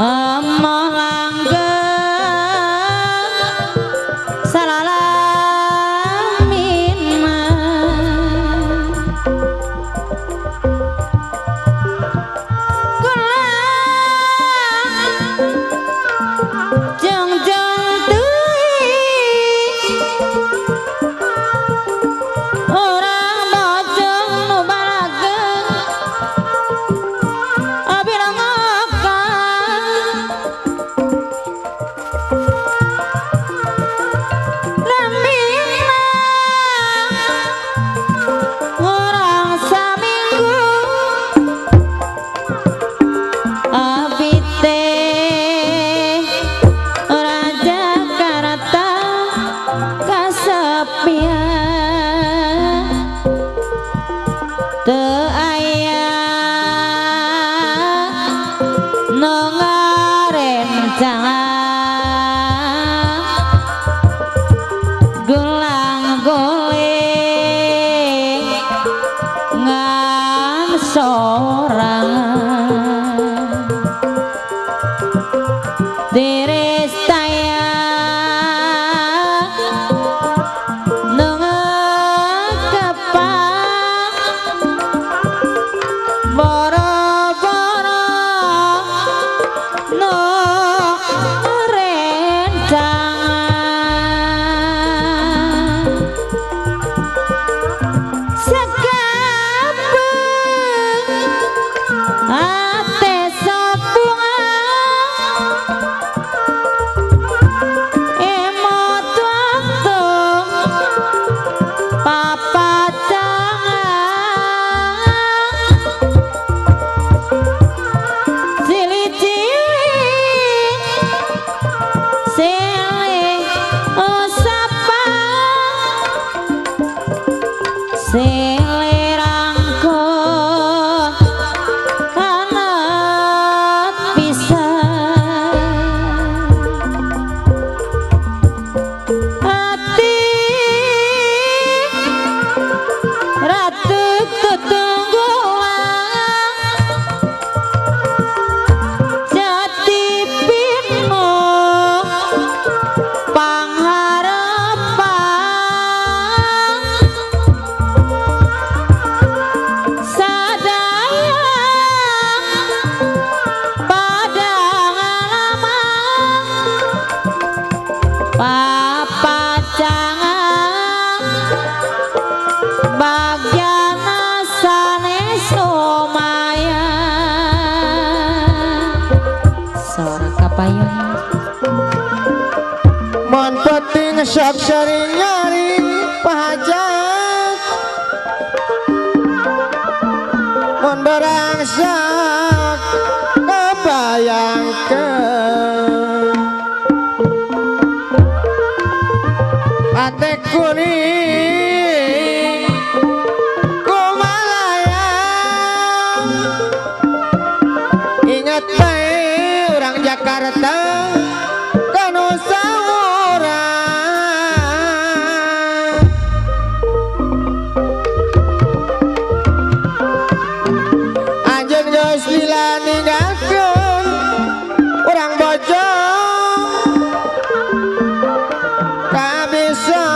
emoh langgeng salalamin kula jeng tui orang bojong nu balageung abirang orang saminggu abi teh Raja Karata kasepian teu aya nu ngarencang gulang guling ngan sorangan diri saya nu ngekepang boro-boro nu rencangan sekabeh ate sabungan emot waktu papacangan cili-cili silih usapa silih rangkul anak pisan hati ratu tutunggulang jati pinuh pangharapan sadaya pada ngalaman papacangan bagiana sanes lumayan sora kapayun Mon penting sok sering nyari pahajat mon berangsak kebayangkeun ate kuning kumalayang ingat bae orang Jakarta kanu saurang anjeun geus lila ninggalkeun urang bojong kabisa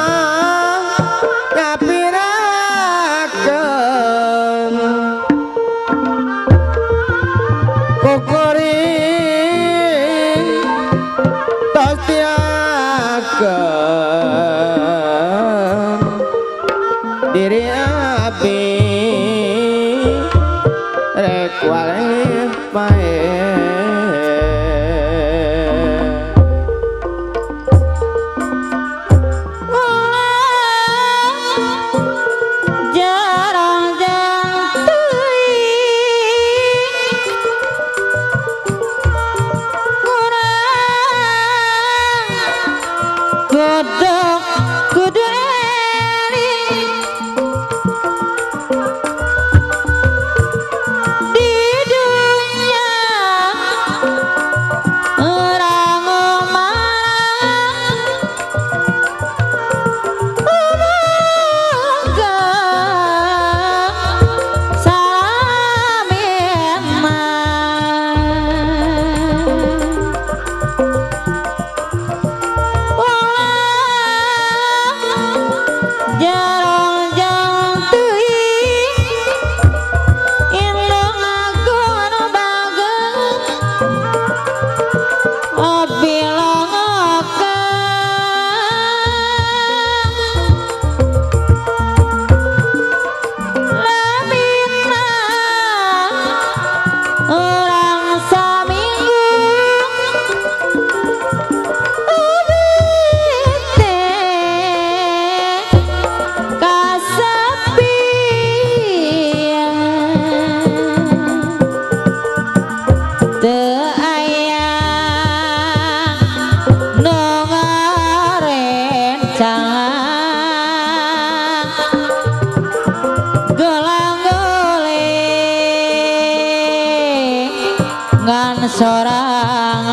ngapirakeun kukuring tos tiakeun diri abi rek waleh pae jarang jantui kurang godok kudu eling di dunia ngan sorangan